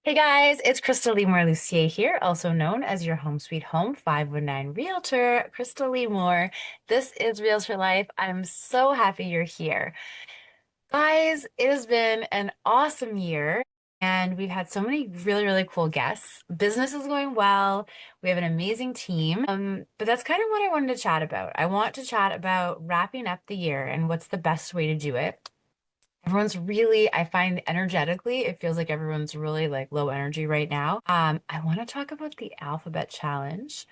Hey guys, it's Crystal Lee Lucier here, also known as your Home Sweet Home 519 Realtor, Crystal Lee Moore. This is Reels for Life. I'm so happy you're here. Guys, it has been an awesome year and we've had so many really cool guests. Business is going well. We have an amazing team. But that's kind of what I wanted to chat about. I want to chat about wrapping up the year and what's the best way to do it. Everyone's really, I find energetically, it feels like everyone's really like low energy right now. I want to talk about the alphabet challenge,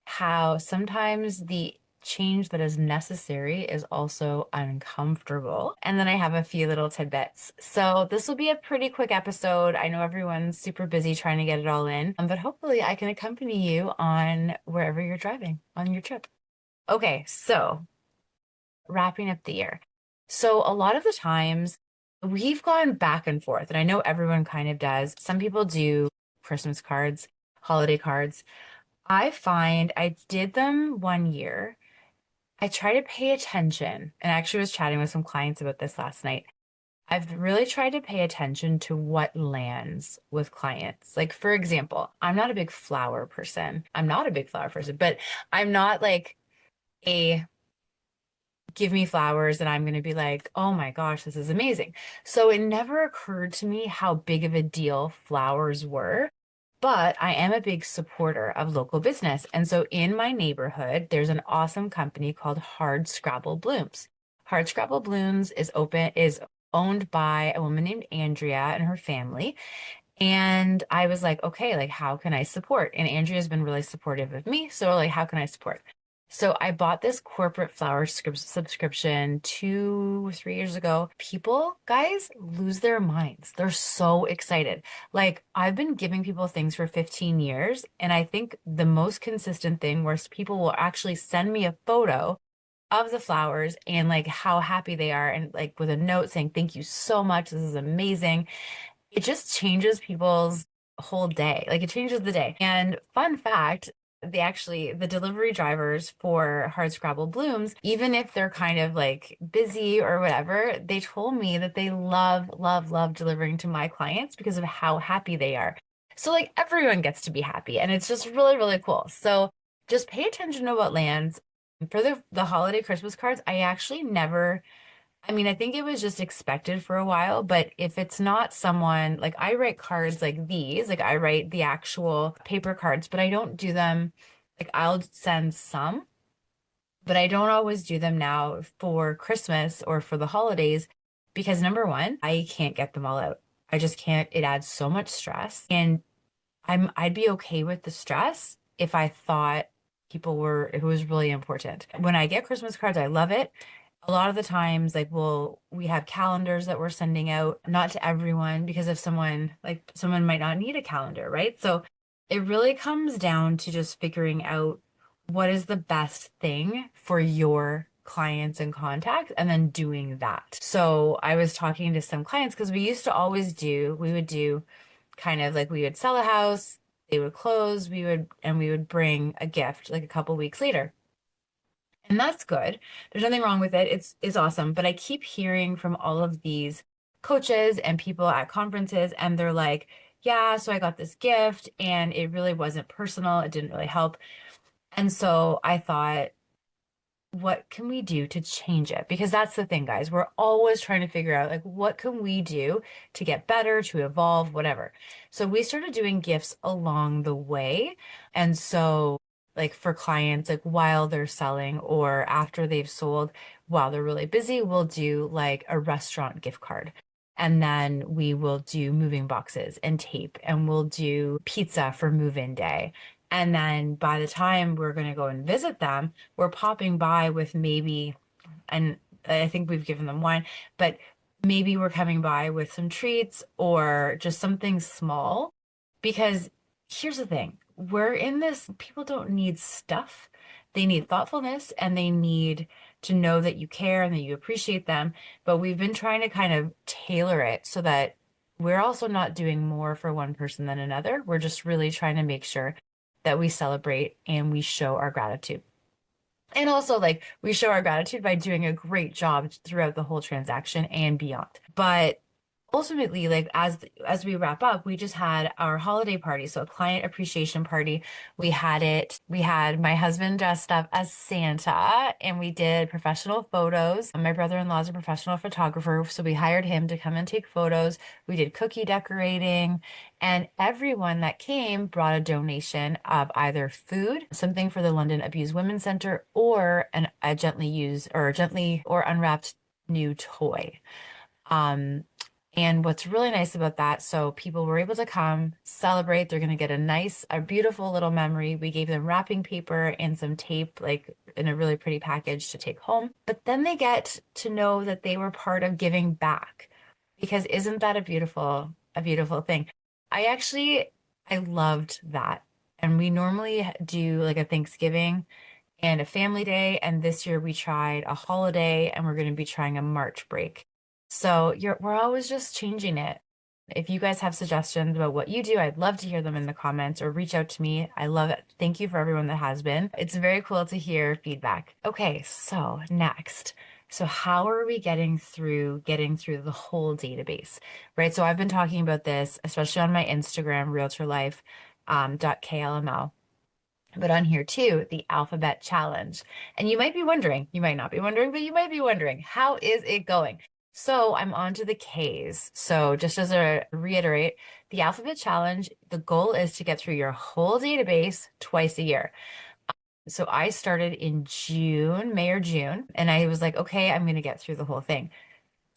how sometimes the change that is necessary is also uncomfortable. And then I have a few little tidbits. So this will be a pretty quick episode. I know everyone's super busy trying to get it all in, but hopefully I can accompany you on wherever you're driving on your trip. Okay, so wrapping up the year. So a lot of the times we've gone back and forth, and I know everyone kind of does. Some people do Christmas cards, holiday cards. I find I did them one year. I try to pay attention, and I actually was chatting with some clients about this last night. I've really tried to pay attention to what lands with clients. Like, for example, I'm not a big flower person. I'm not a big flower person, but I'm not like a give me flowers and I'm going to be like, oh my gosh, this is amazing. So it never occurred to me how big of a deal flowers were. But I am a big supporter of local business. And so in my neighborhood, there's an awesome company called Hard Scrabble Blooms. Hard Scrabble Blooms is owned by a woman named Andrea and her family. And I was like, okay, like how can I support? And Andrea's been really supportive of me. So like, how can I support? So I bought this corporate flower subscription 2, 3 years ago. People, guys, lose their minds. They're so excited. Like I've been giving people things for 15 years, and I think the most consistent thing where people will actually send me a photo of the flowers and like how happy they are, and like with a note saying, "Thank you so much. This is amazing." It just changes people's whole day. Like it changes the day. And fun fact, the delivery drivers for Hard Scrabble Blooms, even if they're kind of like busy or whatever, they told me that they love delivering to my clients because of how happy they are. So like everyone gets to be happy and it's just really cool. So just pay attention to what lands. For the holiday Christmas cards, I actually never I mean, I think it was just expected for a while, but if it's not someone like I write cards like these, like I write the actual paper cards, but I don't do them like I'll send some, but I don't always do them now for Christmas or for the holidays because number one, I can't get them all out. I just can't. It adds so much stress. And I'd be okay with the stress if I thought it was really important. When I get Christmas cards, I love it. A lot of the times, like we have calendars that we're sending out, not to everyone, because if someone might not need a calendar, right? So it really comes down to just figuring out what is the best thing for your clients and contacts and then doing that. So I was talking to some clients because we would do kind of like we would sell a house, they would close, we would bring a gift like a couple weeks later. And that's good. There's nothing wrong with it. It's awesome. But I keep hearing from all of these coaches and people at conferences, and they're like, yeah, so I got this gift and it really wasn't personal. It didn't really help. And so I thought, what can we do to change it? Because that's the thing, guys. We're always trying to figure out like what can we do to get better, to evolve, whatever. So we started doing gifts along the way. And so like for clients, like while they're selling or after they've sold, while they're really busy, we'll do like a restaurant gift card. And then we will do moving boxes and tape, and we'll do pizza for move-in day. And then by the time we're going to go and visit them, we're popping by with maybe, and I think we've given them one, but maybe we're coming by with some treats or just something small. Because here's the thing, we're in this, people don't need stuff. They need thoughtfulness and they need to know that you care and that you appreciate them. But we've been trying to kind of tailor it so that we're also not doing more for one person than another. We're just really trying to make sure that we celebrate and we show our gratitude. And also, like, we show our gratitude by doing a great job throughout the whole transaction and beyond. But ultimately, like as we wrap up, we just had our holiday party, so a client appreciation party. We had my husband dressed up as Santa, and we did professional photos. My brother-in-law is a professional photographer, so we hired him to come and take photos. We did cookie decorating, and everyone that came brought a donation of either food, something for the London Abused Women's Center, or a gently or unwrapped new toy. Um, and what's really nice about that, so people were able to come celebrate. They're going to get a beautiful little memory. We gave them wrapping paper and some tape, like in a really pretty package to take home. But then they get to know that they were part of giving back, because isn't that a beautiful thing? I loved that. And we normally do like a Thanksgiving and a family day. And this year we tried a holiday, and we're going to be trying a March break. So we're always just changing it. If you guys have suggestions about what you do, I'd love to hear them in the comments or reach out to me. I love it. Thank you for everyone that has been. It's very cool to hear feedback. Okay, so next. So how are we getting through the whole database, right? So I've been talking about this, especially on my Instagram, realtorlife, .klml. But on here too, the alphabet challenge. And you might be wondering, you might not be wondering, but you might be wondering, how is it going? So I'm on to the Ks. So just as a reiterate, the alphabet challenge, the goal is to get through your whole database twice a year. So I started in May or June, and I was like, okay, I'm going to get through the whole thing.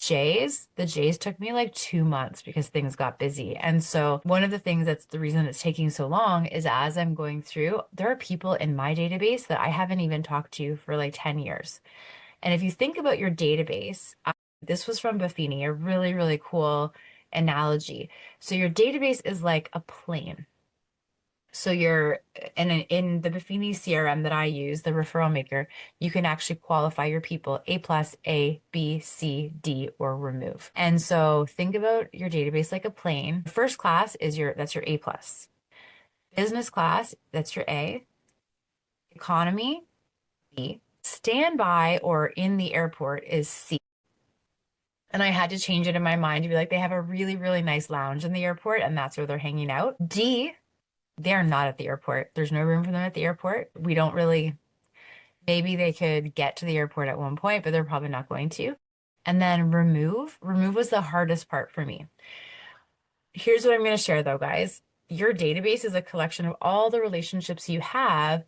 The J's took me like 2 months because things got busy. And so one of the things that's the reason it's taking so long is as I'm going through, there are people in my database that I haven't even talked to for like 10 years. And if you think about your database, this was from Buffini, a really, really cool analogy. So your database is like a plane. So you're in the Buffini CRM that I use, the referral maker, you can actually qualify your people A plus, A, B, C, D, or remove. And so think about your database like a plane. First class is that's your A plus. Business class, that's your A. Economy, B. Standby or in the airport is C. And I had to change it in my mind to be like, they have a really, really nice lounge in the airport, and that's where they're hanging out. D, they're not at the airport. There's no room for them at the airport. We don't really, maybe they could get to the airport at one point, but they're probably not going to. And then remove. Remove was the hardest part for me. Here's what I'm going to share though, guys. Your database is a collection of all the relationships you have,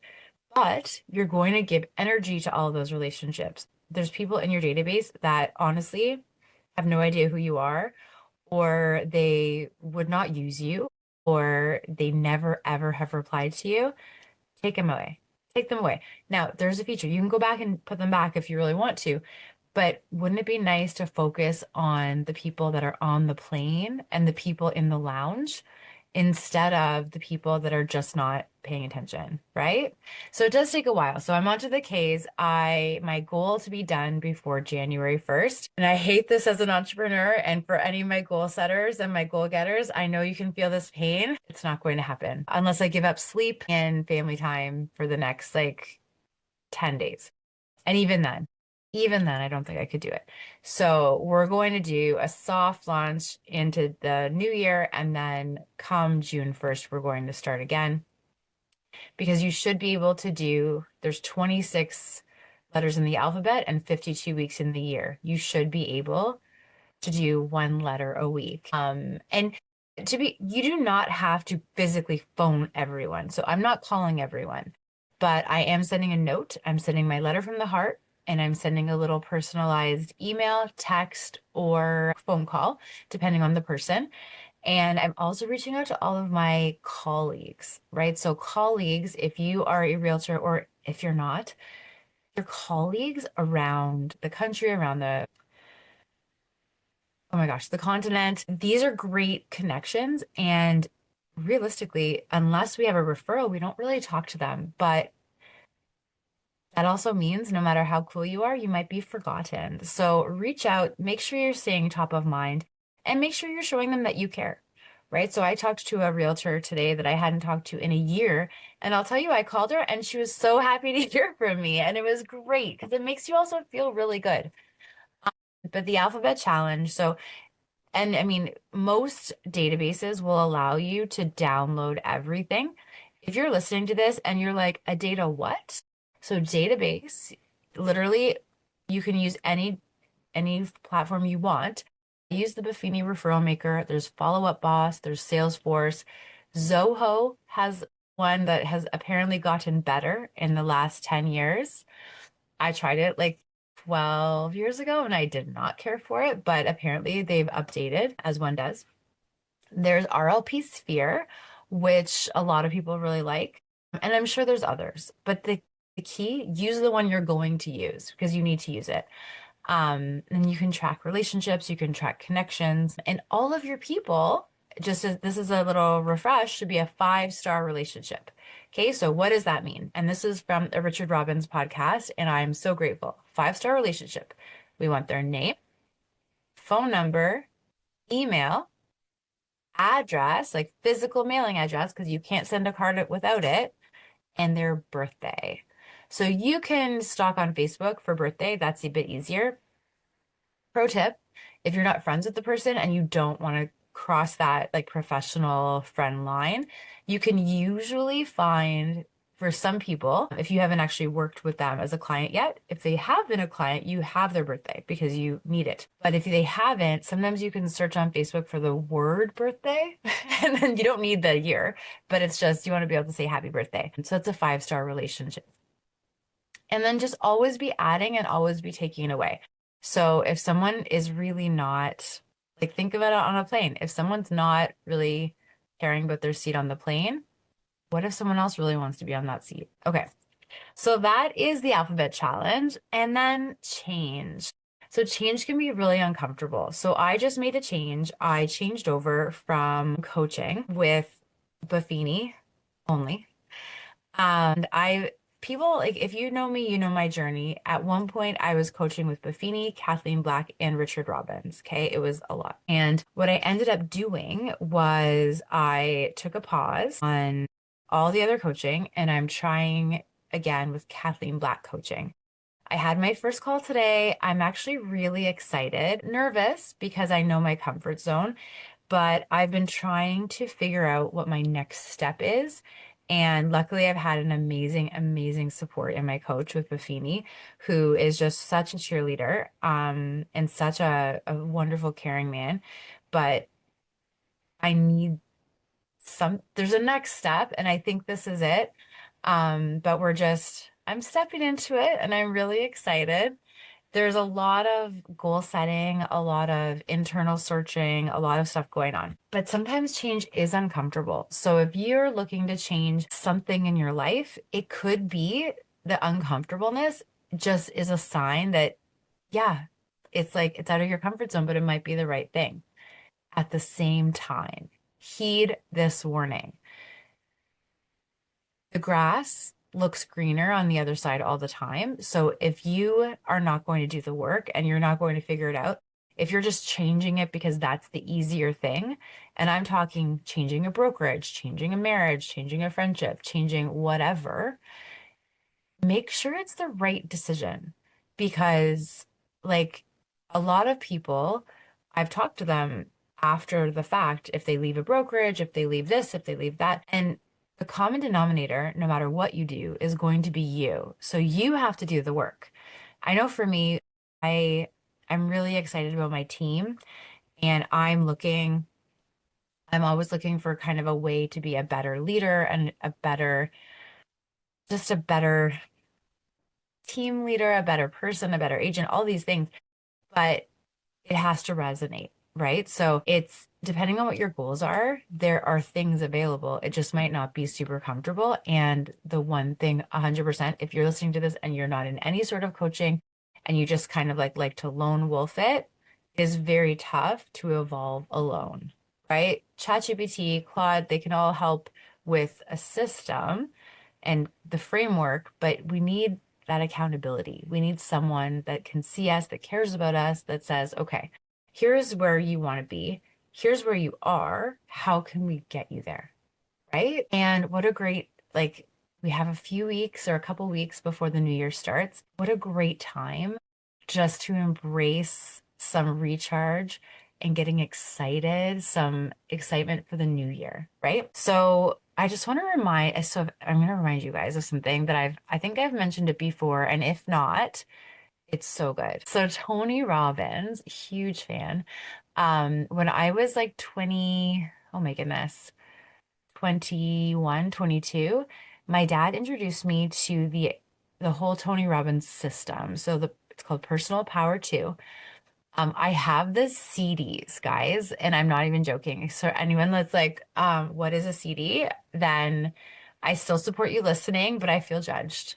but you're going to give energy to all of those relationships. There's people in your database that honestly have no idea who you are, or they would not use you, or they never ever have replied to you. Take them away. Take them away. Now, there's a feature. You can go back and put them back if you really want to, but wouldn't it be nice to focus on the people that are on the plane and the people in the lounge instead of the people that are just not paying attention, right? So it does take a while. So I'm on to the Ks. My goal to be done before January 1st. And I hate this as an entrepreneur. And for any of my goal setters and my goal getters, I know you can feel this pain. It's not going to happen unless I give up sleep and family time for the next like 10 days. And even then, I don't think I could do it. So we're going to do a soft launch into the new year, and then come June 1st, we're going to start again, because you should be able to there's 26 letters in the alphabet and 52 weeks in the year. You should be able to do one letter a week. And you do not have to physically phone everyone. So I'm not calling everyone, but I am sending a note. I'm sending my letter from the heart, and I'm sending a little personalized email, text, or phone call, depending on the person. And I'm also reaching out to all of my colleagues, right? So colleagues, if you are a realtor or if you're not, your colleagues around the country, oh my gosh, the continent, these are great connections. And realistically, unless we have a referral, we don't really talk to them. But that also means no matter how cool you are, you might be forgotten. So reach out, make sure you're staying top of mind, and make sure you're showing them that you care, right? So I talked to a realtor today that I hadn't talked to in a year. And I'll tell you, I called her and she was so happy to hear from me. And it was great because it makes you also feel really good. But the alphabet challenge. So And I mean, most databases will allow you to download everything. If you're listening to this and you're like, a data what? So database, literally, you can use any platform you want. Use the Buffini referral maker. There's Follow Up Boss, there's Salesforce. Zoho has one that has apparently gotten better in the last 10 years. I tried it like 12 years ago and I did not care for it, but apparently they've updated as one does. There's RLP Sphere, which a lot of people really like, and I'm sure there's others, but the key, use the one you're going to use because you need to use it. And you can track relationships, you can track connections, and all of your people, just as this is a little refresh, should be a 5-star relationship. Okay, so what does that mean? And this is from a Richard Robbins podcast, and I'm so grateful. 5-star relationship. We want their name, phone number, email, address, like physical mailing address, because you can't send a card without it, and their birthday. So you can stalk on Facebook for birthday. That's a bit easier. Pro tip, if you're not friends with the person and you don't want to cross that like professional friend line, you can usually find for some people, if you haven't actually worked with them as a client yet, if they have been a client, you have their birthday because you need it. But if they haven't, sometimes you can search on Facebook for the word birthday and then you don't need the year, but it's just you want to be able to say happy birthday. So it's a 5-star relationship. And then just always be adding and always be taking away. So if someone is really not, like, think of it on a plane. If someone's not really caring about their seat on the plane, what if someone else really wants to be on that seat? Okay. So that is the alphabet challenge. And then change. So change can be really uncomfortable. So I just made a change. I changed over from coaching with Buffini only and people like, if you know me, you know my journey. At one point, I was coaching with Buffini, Kathleen Black, and Richard Robbins. Okay. It was a lot. And what I ended up doing was I took a pause on all the other coaching and I'm trying again with Kathleen Black coaching. I had my first call today. I'm actually really excited, nervous because I know my comfort zone, but I've been trying to figure out what my next step is. And luckily, I've had an amazing, amazing support in my coach with Buffini, who is just such a cheerleader, and such a wonderful, caring man. But I need there's a next step, and I think this is it. But I'm stepping into it, and I'm really excited. There's a lot of goal setting, a lot of internal searching, a lot of stuff going on. But sometimes change is uncomfortable. So if you're looking to change something in your life, it could be the uncomfortableness just is a sign that, yeah, it's like it's out of your comfort zone, but it might be the right thing. At the same time, heed this warning. The grass looks greener on the other side all the time. So if you are not going to do the work and you're not going to figure it out, if you're just changing it because that's the easier thing, and I'm talking changing a brokerage, changing a marriage, changing a friendship, changing whatever, make sure it's the right decision because, like, a lot of people, I've talked to them after the fact, if they leave a brokerage, if they leave this, if they leave that, and the common denominator, no matter what you do, is going to be you. So you have to do the work. I know for me, I I'm really excited about my team and I'm always looking for kind of a way to be a better leader and just a better team leader, a better person, a better agent, all these things. But it has to resonate, right? So it's depending on what your goals are, there are things available. It just might not be super comfortable. And the one thing, 100%, if you're listening to this and you're not in any sort of coaching and you just kind of like to lone wolf it, is very tough to evolve alone, right? ChatGPT, Claude, they can all help with a system and the framework, but we need that accountability. We need someone that can see us, that cares about us, that says, okay, here's where you want to be. Here's where you are. How can we get you there? Right? And what a great, like, we have a few weeks or a couple weeks before the new year starts. What a great time just to embrace some recharge and getting excited, some excitement for the new year, right? So I just want to I'm going to remind you guys of something that I think I've mentioned it before, and if not, it's so good. So Tony Robbins, huge fan. When I was like 20, oh my goodness, 21, 22, my dad introduced me to the whole Tony Robbins system. So it's called Personal Power 2. I have the CDs, guys, and I'm not even joking. So anyone that's like, what is a CD? Then I still support you listening, but I feel judged.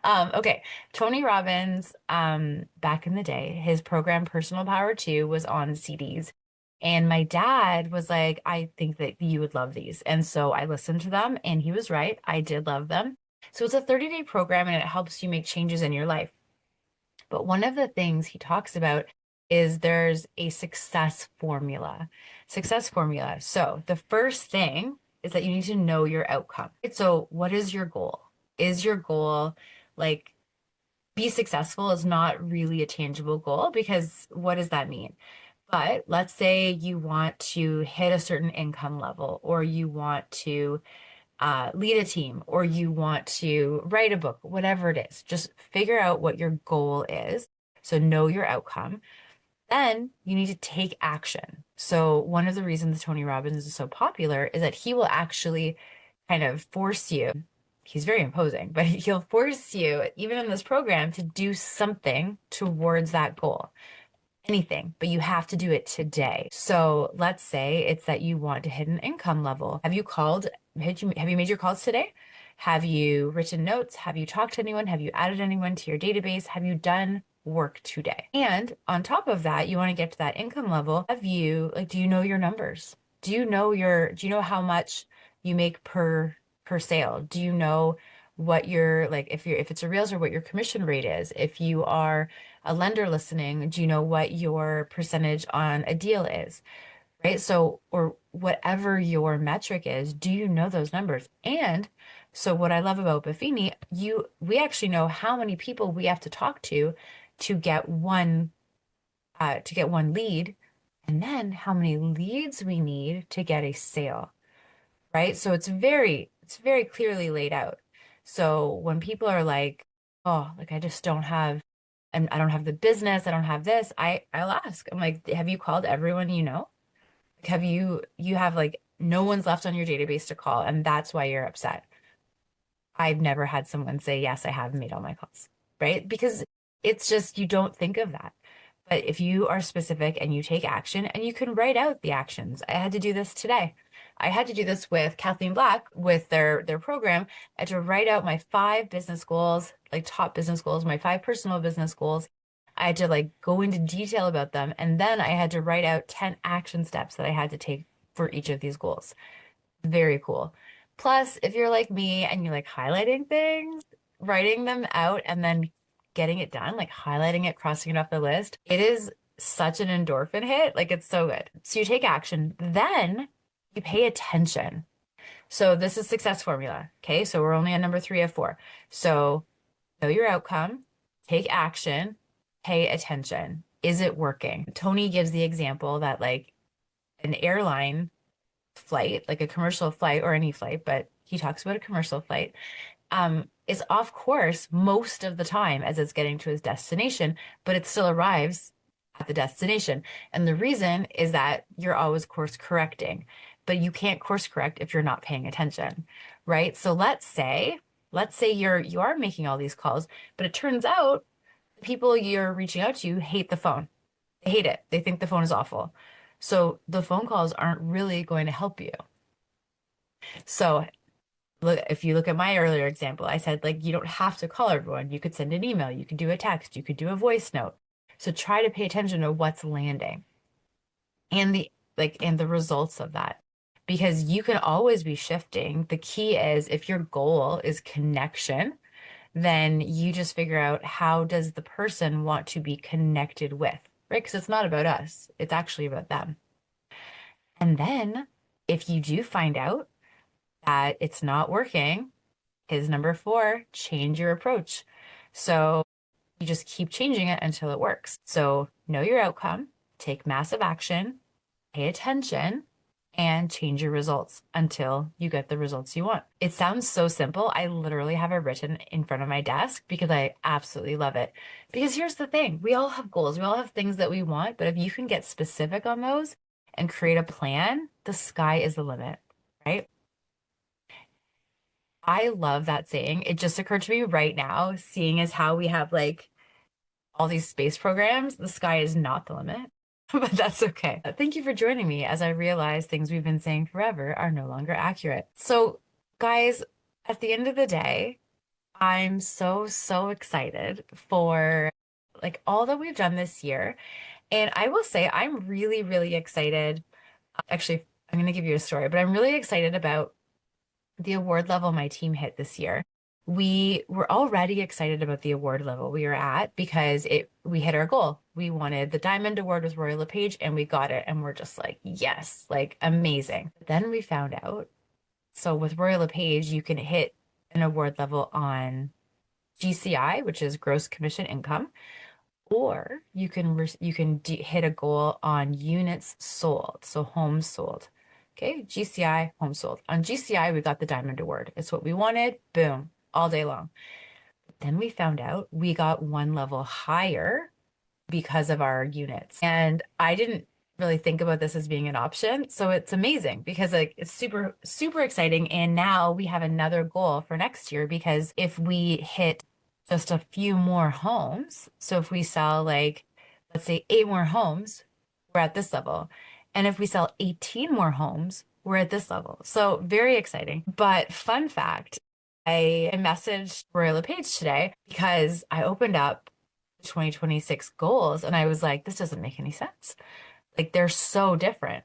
Okay. Tony Robbins, back in the day, his program Personal Power 2 was on CDs. And my dad was like, I think that you would love these. And so I listened to them, and he was right. I did love them. So it's a 30-day program, and it helps you make changes in your life. But one of the things he talks about is there's a success formula. Success formula. So the first thing is that you need to know your outcome. So what is your goal? Is your goal like be successful is not really a tangible goal because what does that mean? But let's say you want to hit a certain income level, or you want to lead a team, or you want to write a book, whatever it is. Just figure out what your goal is. So know your outcome. Then you need to take action. So one of the reasons Tony Robbins is so popular is that he will actually kind of force you. He's very imposing, but he'll force you, even in this program, to do something towards that goal. Anything, but you have to do it today. So let's say it's that you want to hit an income level. Have you made your calls today? Have you written notes? Have you talked to anyone? Have you added anyone to your database? Have you done work today? And on top of that, you want to get to that income level. Do you know your numbers? Do you know how much you make per sale? Do you know what your, like, if it's a realtor, what your commission rate is? If you are a lender listening, do you know what your percentage on a deal is? Right? So, or whatever your metric is, do you know those numbers? And so what I love about Buffini, we actually know how many people we have to talk to get one lead, and then how many leads we need to get a sale, right? So it's very clearly laid out. So when people are like, oh, like I just don't have, and I don't have the business, I don't have this, I'll ask. I'm like, have you called everyone you know? Like, you have like no one's left on your database to call, and that's why you're upset. I've never had someone say, yes, I have made all my calls, right? Because it's just, you don't think of that. But if you are specific and you take action and you can write out the actions, I had to do this today. I had to do this with Kathleen Black with their program. I had to write out my 5 business goals, like top business goals, my 5 personal business goals. I had to like go into detail about them. And then I had to write out 10 action steps that I had to take for each of these goals. Very cool. Plus, if you're like me and you like highlighting things, writing them out and then getting it done, like highlighting it, crossing it off the list, it is such an endorphin hit. Like it's so good. So you take action, then you pay attention. So this is success formula. Okay. So we're only on number 3 of 4. So know your outcome, take action, pay attention. Is it working? Tony gives the example that like an airline flight, like a commercial flight or any flight, but he talks about a commercial flight, is off course most of the time as it's getting to his destination, but it still arrives at the destination. And the reason is that you're always course correcting, but you can't course correct if you're not paying attention, right? So let's say you are making all these calls, but it turns out the people you're reaching out to hate the phone. They hate it. They think the phone is awful. So the phone calls aren't really going to help you. So look, if you look at my earlier example, I said like you don't have to call everyone. You could send an email, you could do a text, you could do a voice note. So try to pay attention to what's landing and the results of that. Because you can always be shifting. The key is if your goal is connection, then you just figure out how does the person want to be connected with, right? Because it's not about us, it's actually about them. And then if you do find out that it's not working, is number 4, change your approach. So you just keep changing it until it works. So know your outcome, take massive action, pay attention, and change your results until you get the results you want. It sounds so simple. I literally have it written in front of my desk because I absolutely love it. Because here's the thing, we all have goals, we all have things that we want, but if you can get specific on those and create a plan, the sky is the limit, right? I love that saying. It just occurred to me right now, seeing as how we have like all these space programs, the sky is not the limit, but that's okay. Thank you for joining me as I realize things we've been saying forever are no longer accurate. So, guys, at the end of the day, I'm so, so excited for like all that we've done this year. And I will say I'm really, really excited. Actually, I'm going to give you a story, but I'm really excited about the award level my team hit this year. We were already excited about the award level we were at because we hit our goal. We wanted the Diamond Award with Royal LePage and we got it. And we're just like, yes, like amazing. Then we found out. So with Royal LePage, you can hit an award level on GCI, which is gross commission income, or you can hit a goal on units sold, so homes sold. Okay, GCI, homes sold. On GCI, we got the Diamond Award. It's what we wanted. Boom, all day long. Then we found out we got one level higher because of our units. And I didn't really think about this as being an option. So it's amazing because like it's super, super exciting. And now we have another goal for next year because if we hit just a few more homes, so if we sell like, let's say 8 more homes, we're at this level. And if we sell 18 more homes, we're at this level. So very exciting. But fun fact, I messaged Royal LePage today because I opened up 2026 goals. And I was like, this doesn't make any sense. Like they're so different.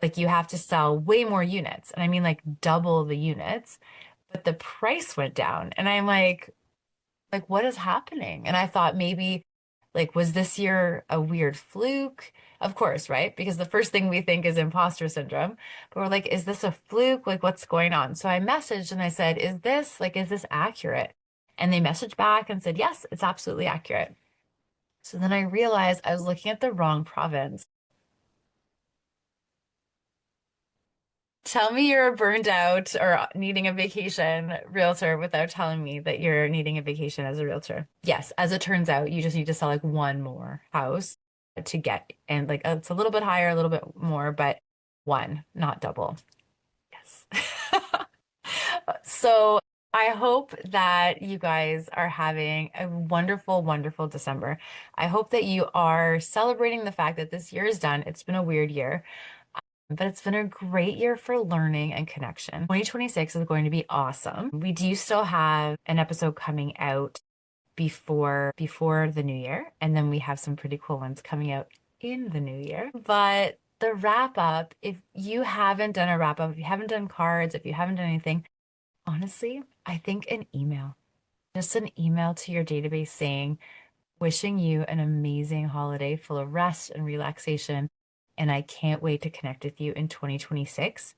Like you have to sell way more units. And I mean like double the units, but the price went down. And I'm like, what is happening? And I thought maybe like, was this year a weird fluke? Of course, right? Because the first thing we think is imposter syndrome. But we're like, is this a fluke? Like, what's going on? So I messaged and I said, is this accurate? And they messaged back and said, yes, it's absolutely accurate. So then I realized I was looking at the wrong province. Tell me you're a burned out or needing a vacation realtor without telling me that you're needing a vacation as a realtor. Yes, as it turns out, you just need to sell like one more house to get, and like it's a little bit higher, a little bit more, but one, not double. Yes. So I hope that you guys are having a wonderful, wonderful December. I hope that you are celebrating the fact that this year is done. It's been a weird year, but it's been a great year for learning and connection. 2026 is going to be awesome. We do still have an episode coming out before the new year, and then we have some pretty cool ones coming out in the new year. But the wrap up, if you haven't done a wrap up, if you haven't done cards, if you haven't done anything, honestly, I think an email, just an email to your database saying, wishing you an amazing holiday full of rest and relaxation. And I can't wait to connect with you in 2026.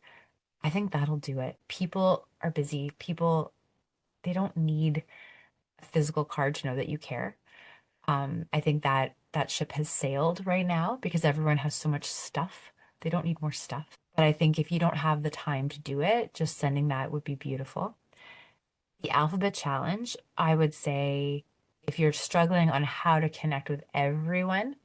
I think that'll do it. People are busy. People, they don't need a physical card to know that you care. I think that that ship has sailed right now because everyone has so much stuff. They don't need more stuff. But I think if you don't have the time to do it, just sending that would be beautiful. The alphabet challenge, I would say if you're struggling on how to connect with everyone,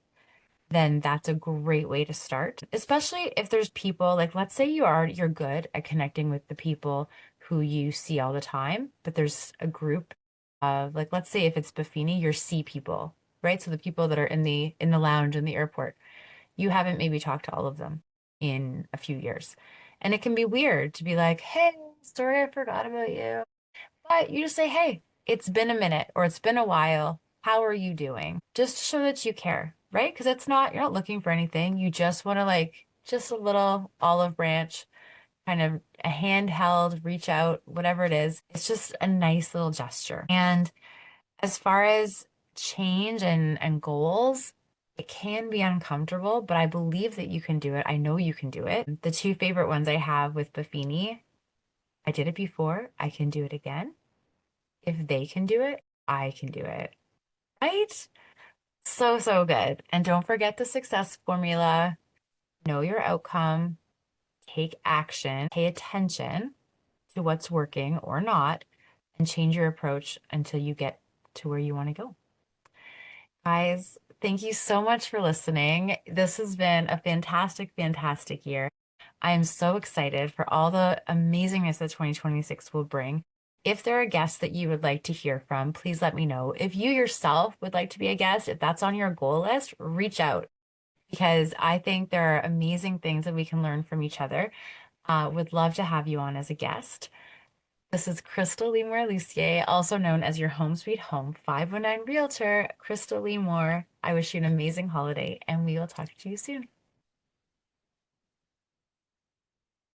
then that's a great way to start. Especially if there's people like let's say you're good at connecting with the people who you see all the time, but there's a group of like let's say if it's Buffini, your C people, right? So the people that are in the lounge in the airport, you haven't maybe talked to all of them in a few years. And it can be weird to be like, "Hey, sorry I forgot about you." But you just say, hey, it's been a minute or it's been a while. How are you doing? Just to show that you care, right? Because you're not looking for anything. You just want to like, just a little olive branch, kind of a handheld, reach out, whatever it is. It's just a nice little gesture. And as far as change and goals, it can be uncomfortable, but I believe that you can do it. I know you can do it. The two favorite ones I have with Buffini, I did it before. I can do it again. If they can do it, I can do it. Right? So, so good. And don't forget the success formula. Know your outcome, take action, pay attention to what's working or not, and change your approach until you get to where you want to go. Guys, thank you so much for listening. This has been a fantastic, fantastic year. I am so excited for all the amazingness that 2026 will bring. If there are guests that you would like to hear from, please let me know. If you yourself would like to be a guest, if that's on your goal list, reach out because I think there are amazing things that we can learn from each other. Would love to have you on as a guest. This is Crystal Lee Lucier, also known as your Home Sweet Home 519 Realtor, Crystal Lee Moore. I wish you an amazing holiday, and we will talk to you soon.